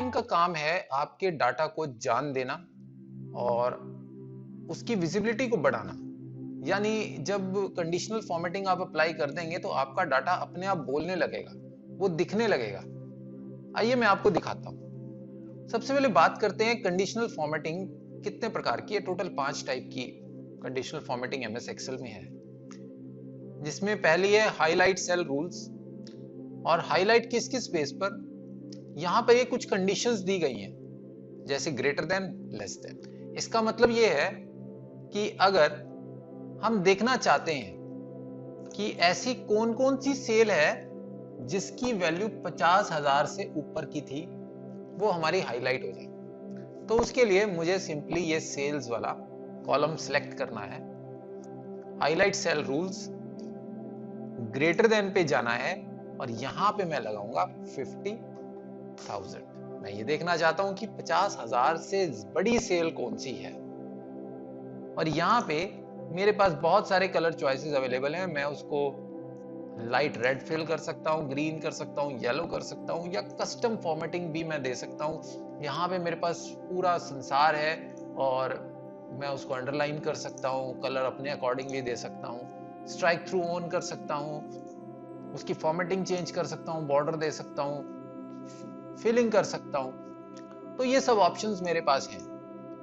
Formatting का काम है आपके डाटा को जान देना और उसकी विजिबिलिटी को बढ़ाना। यानी जब कंडीशनल फॉर्मेटिंग आप अप्लाई कर देंगे तो आपका डाटा अपने आप बोलने लगेगा, वो दिखने लगेगा। आइए मैं आपको दिखाता हूं। सबसे पहले बात करते हैं कंडीशनल फॉर्मेटिंग कितने प्रकार की है। टोटल 5 टाइप की कंडीशनल फॉर्मेटिंग एमएस एक्सेल में है, जिसमें पहली है हाईलाइट सेल रूल्स। और हाईलाइट किस किस बेस पर, यहां पर ये कुछ कंडीशंस दी गई हैं, जैसे ग्रेटर देन, लेस देन। इसका मतलब ये है कि अगर हम देखना चाहते हैं कि ऐसी कौन कौन सी सेल है जिसकी वैल्यू 50,000 से ऊपर की थी, वो हमारी हाईलाइट हो जाए, तो उसके लिए मुझे सिंपली ये सेल्स वाला कॉलम सिलेक्ट करना है। Highlight cell rules, greater than पे जाना है और यहां पे मैं लगाऊंगा 50,000। मैं ये देखना चाहता हूं कि 50,000 से बड़ी सेल कौन सी है। और यहां पे मेरे पास बहुत सारे कलर चॉइसेस अवेलेबल हैं। मैं उसको लाइट रेड फिल कर सकता हूं, ग्रीन कर सकता हूं, येलो कर सकता हूं, या कस्टम फॉर्मेटिंग भी मैं दे सकता हूं। यहाँ पे मेरे पास पूरा संसार है और मैं उसको अंडरलाइन कर सकता हूं, कलर अपने अकॉर्डिंगली दे सकता हूं, स्ट्राइक थ्रू ऑन कर सकता हूं, उसकी फॉर्मेटिंग चेंज कर सकता हूं, बॉर्डर दे सकता हूं, फिलिंग कर सकता हूं। तो ये सब ऑप्शंस मेरे पास हैं।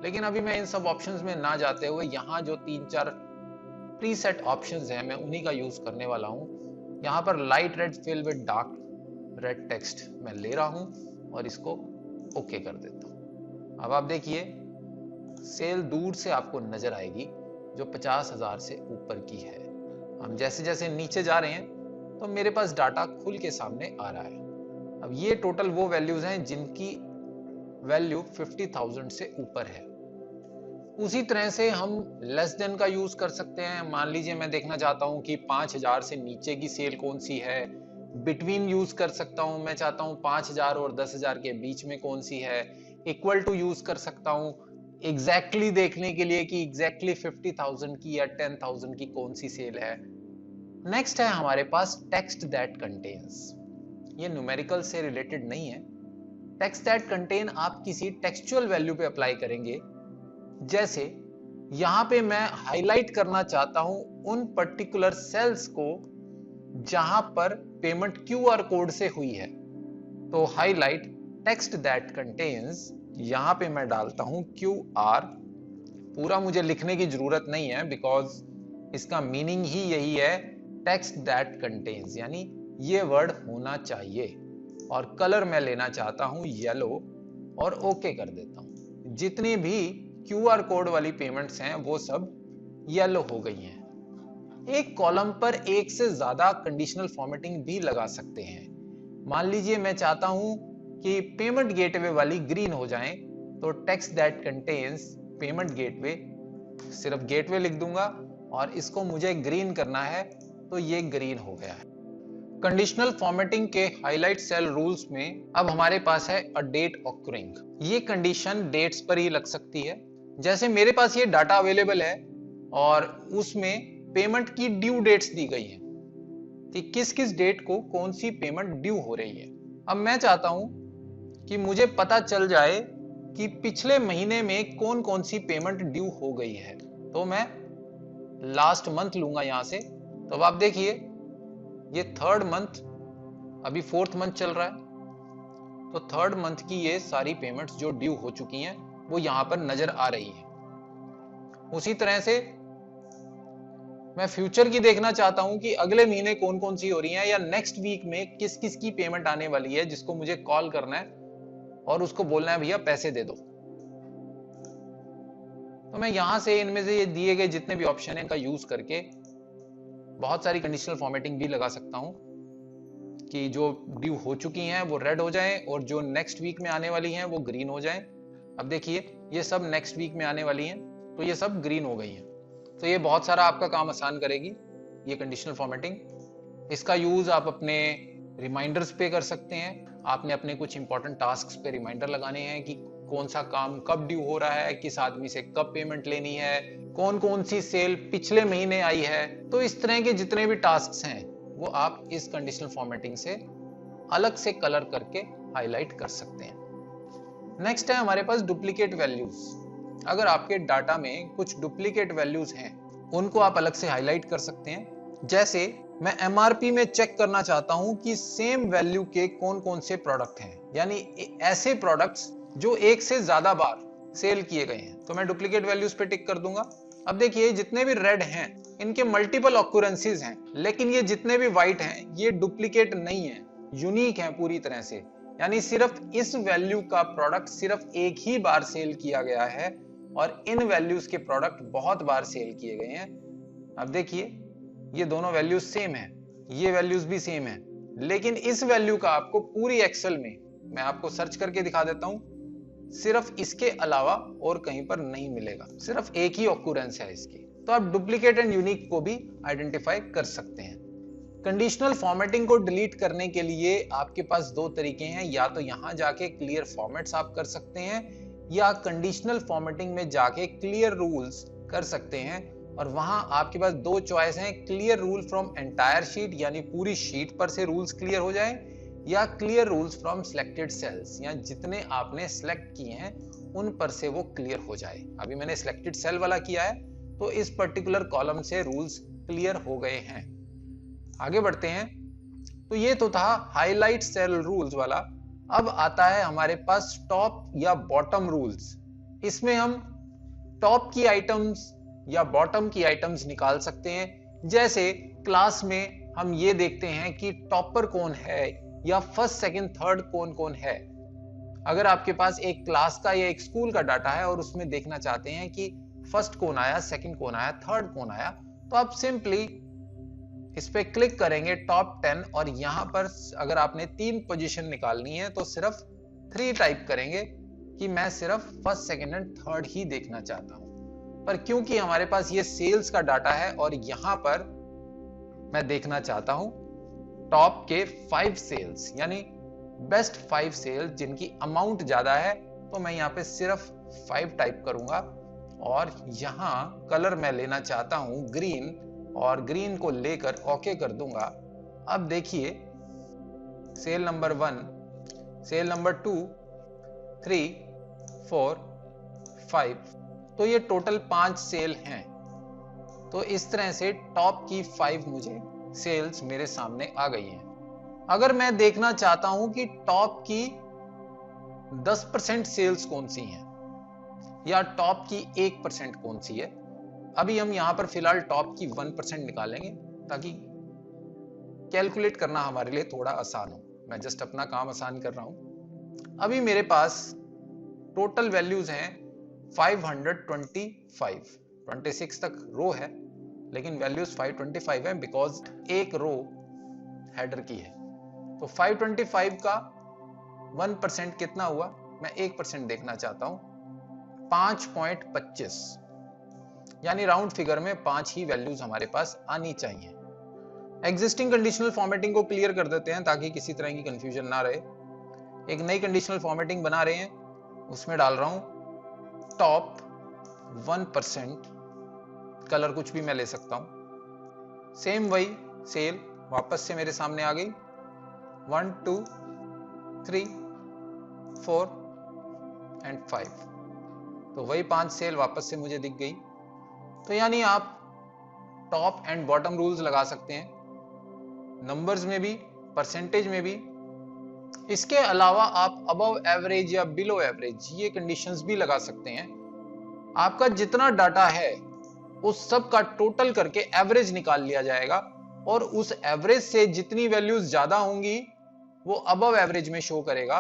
लेकिन अभी मैं इन सब ऑप्शंस में ना जाते हुए यहाँ जो 3-4 प्रीसेट ऑप्शंस हैं, मैं उन्हीं का यूज करने वाला हूँ। यहाँ पर light red fill with dark red text मैं ले रहा हूँ और इसको ओके कर देता हूँ। अब आप देखिए सेल दूर से आपको नजर आएगी जो 50,000 से ऊपर की है। हम जैसे जैसे नीचे जा रहे हैं तो मेरे पास डाटा खुल के सामने आ रहा है। अब ये टोटल वो वैल्यूज हैं जिनकी वैल्यू 50,000 से ऊपर है। उसी तरह से हम लेस देन का यूज कर सकते हैं। मान लीजिए मैं देखना चाहता हूं कि 5,000 से नीचे की सेल कौन सी है। बिटवीन यूज कर सकता हूं, मैं चाहता हूं 5,000 और 10,000 के बीच में कौन सी है। इक्वल टू यूज कर सकता हूं एग्जैक्टली देखने के लिए कि एग्जैक्टली 50,000 की या 10,000 की कौन सी सेल है। नेक्स्ट है हमारे पास टेक्स्ट दैट कंटेन्स। ये न्यूमेरिकल से रिलेटेड नहीं है। टेक्स्ट दैट कंटेन आप किसी टेक्सचुअल वैल्यू पे अप्लाई करेंगे। जैसे यहां पे मैं हाईलाइट करना चाहता हूं उन पर्टिकुलर सेल्स को जहां पर पेमेंट क्यूआर कोड से हुई है, तो हाईलाइट टेक्स्ट दैट कंटेन्स, यहां पे मैं डालता हूं क्यूआर। पूरा मुझे लिखने की जरूरत नहीं है बिकॉज इसका मीनिंग ही यही है, टेक्स्ट दैट कंटेन्स, यानी ये वर्ड होना चाहिए। और कलर मैं लेना चाहता हूं येलो और ओके कर देता हूं। जितनी भी क्यूआर कोड वाली पेमेंट्स हैं वो सब येलो हो गई हैं। एक कॉलम पर एक से ज्यादा कंडीशनल फॉर्मेटिंग भी लगा सकते हैं। मान लीजिए मैं चाहता हूं कि पेमेंट गेटवे वाली ग्रीन हो जाए, तो text that contains payment gateway, सिर्फ गेटवे लिख दूंगा और इसको मुझे ग्रीन करना है, तो ये ग्रीन हो गया है। कंडीशनल फॉर्मेटिंग के हाईलाइट सेल रूल्स में अब हमारे पास है अ डेट ऑकरिंग। ये कंडीशन डेट्स पर ही लग सकती है। जैसे मेरे पास ये डाटा अवेलेबल है और उसमें पेमेंट की ड्यू डेट्स दी गई हैं कि किस किस डेट को कौन सी पेमेंट ड्यू हो रही है। अब मैं चाहता हूं कि मुझे पता चल जाए कि पिछले महीने में कौन कौन सी पेमेंट ड्यू हो गई है, तो मैं लास्ट मंथ लूंगा यहां से। तो अब आप देखिए ये थर्ड मंथ, अभी फोर्थ मंथ चल रहा है, तो थर्ड मंथ की ये सारी पेमेंट्स जो ड्यू हो चुकी हैं वो यहां पर नजर आ रही है। उसी तरह से मैं फ्यूचर की देखना चाहता हूं कि अगले महीने कौन कौन सी हो रही हैं, या नेक्स्ट वीक में किस किस की पेमेंट आने वाली है जिसको मुझे कॉल करना है और उसको बोलना है भैया पैसे दे दो। तो मैं यहां से इनमें से ये दिए गए जितने भी ऑप्शन है का यूज करके बहुत सारी कंडीशनल फॉर्मेटिंग भी लगा सकता हूं कि जो ड्यू हो चुकी हैं वो रेड हो जाएं और जो नेक्स्ट वीक में आने वाली हैं वो ग्रीन हो जाएं। अब देखिए ये सब नेक्स्ट वीक में आने वाली हैं, तो ये सब ग्रीन हो गई हैं। तो ये बहुत सारा आपका काम आसान करेगी ये कंडीशनल फॉर्मेटिंग। इसका यूज आप अपने रिमाइंडर्स पे कर सकते हैं। आपने अपने कुछ इंपॉर्टेंट टास्क पे रिमाइंडर लगाने हैं कि कौन सा काम कब ड्यू हो रहा है, किस आदमी से कब पेमेंट लेनी है, कौन कौन सी सेल पिछले महीने आई है। तो इस तरह के जितने भी टास्क हैं वो आप इस कंडीशनल फॉर्मेटिंग से अलग से कलर करके हाईलाइट कर सकते हैं। नेक्स्ट है हमारे पास डुप्लीकेट वैल्यूज। अगर आपके डाटा में कुछ डुप्लीकेट वैल्यूज हैं, उनको आप अलग से हाईलाइट कर सकते हैं। जैसे मैं एमआरपी में चेक करना चाहता हूं कि सेम वैल्यू के कौन कौन से प्रोडक्ट हैं, यानी ऐसे प्रोडक्ट्स जो एक से ज्यादा बार सेल किए गए हैं, तो मैं डुप्लीकेट वैल्यूज पे टिक कर दूंगा। अब देखिए जितने भी रेड हैं इनके मल्टीपल ऑक्यूरेंसीज हैं, लेकिन ये जितने भी व्हाइट हैं ये डुप्लीकेट नहीं है, यूनिक है पूरी तरह से। यानी सिर्फ इस वैल्यू का प्रोडक्ट सिर्फ एक ही बार सेल किया गया है और इन वैल्यूज के प्रोडक्ट बहुत बार सेल किए गए हैं। अब देखिए ये दोनों वैल्यूज सेम है, ये वैल्यूज भी सेम है, लेकिन इस वैल्यू का आपको पूरी एक्सेल में, मैं आपको सर्च करके दिखा देता हूं, सिर्फ इसके अलावा और कहीं पर नहीं मिलेगा, सिर्फ एक ही ऑक्यूरेंस है इसकी। तो आप डुप्लीकेट एंड यूनिक को भी आइडेंटिफाई कर सकते हैं। कंडीशनल फॉर्मेटिंग को डिलीट करने के लिए आपके पास दो तरीके हैं, या तो यहां जाके क्लियर फॉर्मेट्स आप कर सकते हैं, या कंडीशनल फॉर्मेटिंग में जाके क्लियर रूल्स कर सकते हैं। और वहां आपके पास दो चॉइस हैं, clear rule from entire sheet, यानी पूरी शीट पर से रूल्स क्लियर हो जाए, या clear rules from selected cells, या जितने आपने सिलेक्ट किए हैं उन पर से वो क्लियर हो जाए। अभी मैंने सिलेक्टेड सेल वाला किया है तो इस पर्टिकुलर कॉलम से रूल्स क्लियर हो गए हैं। आगे बढ़ते हैं। तो ये तो था हाईलाइट सेल रूल्स वाला। अब आता है हमारे पास टॉप या बॉटम रूल्स। इसमें हम टॉप की आइटम्स या बॉटम की आइटम्स निकाल सकते हैं। जैसे क्लास में हम ये देखते हैं कि टॉपर कौन है या फर्स्ट सेकंड थर्ड कौन कौन है। अगर आपके पास एक क्लास का या एक स्कूल का डाटा है और उसमें देखना चाहते हैं कि फर्स्ट कौन आया, सेकंड कौन आया, थर्ड कौन आया, तो आप सिंपली इस पे क्लिक करेंगे टॉप 10, और यहां पर अगर आपने 3 पोजीशन निकालनी है तो सिर्फ 3 टाइप करेंगे कि मैं सिर्फ फर्स्ट सेकंड एंड थर्ड ही देखना चाहता हूं। पर क्योंकि हमारे पास ये सेल्स का डाटा है और यहां पर मैं देखना चाहता हूं टॉप के 5 सेल्स, यानी बेस्ट 5 सेल्स जिनकी अमाउंट ज्यादा है, तो मैं यहाँ पे सिर्फ 5 टाइप करूंगा। और यहां कलर मैं लेना चाहता हूं ग्रीन, और ग्रीन को लेकर ओके कर दूंगा। अब देखिए सेल नंबर 1, सेल नंबर 2, 3, 4, 5, तो ये टोटल 5 सेल हैं। तो इस तरह से टॉप की 5 मुझे सेल्स मेरे सामने आ गई हैं। अगर मैं देखना चाहता हूं कि टॉप की 10% सेल्स कौन सी हैं या टॉप की 1% कौन सी है, अभी हम यहां पर फिलहाल टॉप की 1% निकालेंगे ताकि कैलकुलेट करना हमारे लिए थोड़ा आसान हो। मैं जस्ट अपना काम आसान कर रहा हूं। अभी मेरे पास टोटल वैल्यूज हैं 525, 26 तक रो है, लेकिन वैल्यूज 525 है बिकॉज एक रो हेडर की है। तो 525 का 1% कितना हुआ, मैं 1% देखना चाहता हूं, 5.25, यानी राउंड फिगर में 5 ही वैल्यूज हमारे पास आनी चाहिए। एग्जिस्टिंग कंडीशनल फॉर्मेटिंग को क्लियर कर देते हैं ताकि किसी तरह की कंफ्यूजन ना रहे। एक नई कंडीशनल फॉर्मेटिंग बना रहे हैं, उसमें डाल रहा हूं टॉप 1%, कलर कुछ भी मैं ले सकता हूं। सेम वही सेल वापस से मेरे सामने आ गई, 1, 2, 3, 4 एंड 5, तो वही 5 सेल वापस से मुझे दिख गई। तो यानी आप टॉप एंड बॉटम रूल्स लगा सकते हैं, नंबर्स में भी, परसेंटेज में भी। इसके अलावा आप अबव एवरेज या बिलो एवरेज ये कंडीशंस भी लगा सकते हैं। आपका जितना डाटा है उस सब का टोटल करके एवरेज निकाल लिया जाएगा, और उस एवरेज से जितनी वैल्यूज ज्यादा होंगी वो अबव एवरेज में शो करेगा,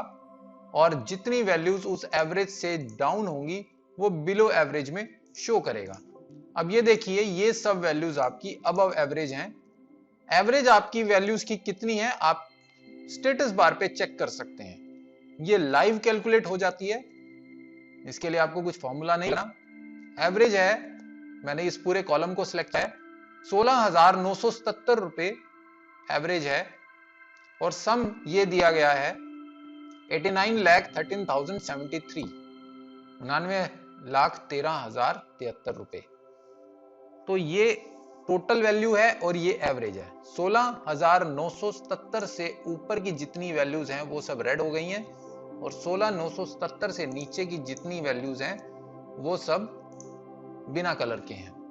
और जितनी वैल्यूज उस एवरेज से डाउन होंगी वो बिलो एवरेज में शो करेगा। अब ये देखिए ये सब वैल्यूज आपकी अबव एवरेज हैं। एवरेज आपकी वैल्यूज की कितनी है आप स्टेटस बार पे चेक कर सकते हैं, ये लाइव कैलकुलेट हो जाती है, इसके लिए आपको कुछ फॉर्मूला नहीं करना। एवरेज है, मैंने इस पूरे कॉलम को सिलेक्ट किया है, 16,977 रुपए एवरेज है, और सम ये दिया गया है 89,13,073, 99,13,073 रुपए। तो ये टोटल वैल्यू है और ये एवरेज है। 16,977 से ऊपर की जितनी वैल्यूज हैं वो सब रेड हो गई हैं, और 16977 से नीचे की जितनी वैल्यूज हैं वो सब बिना कलर के हैं।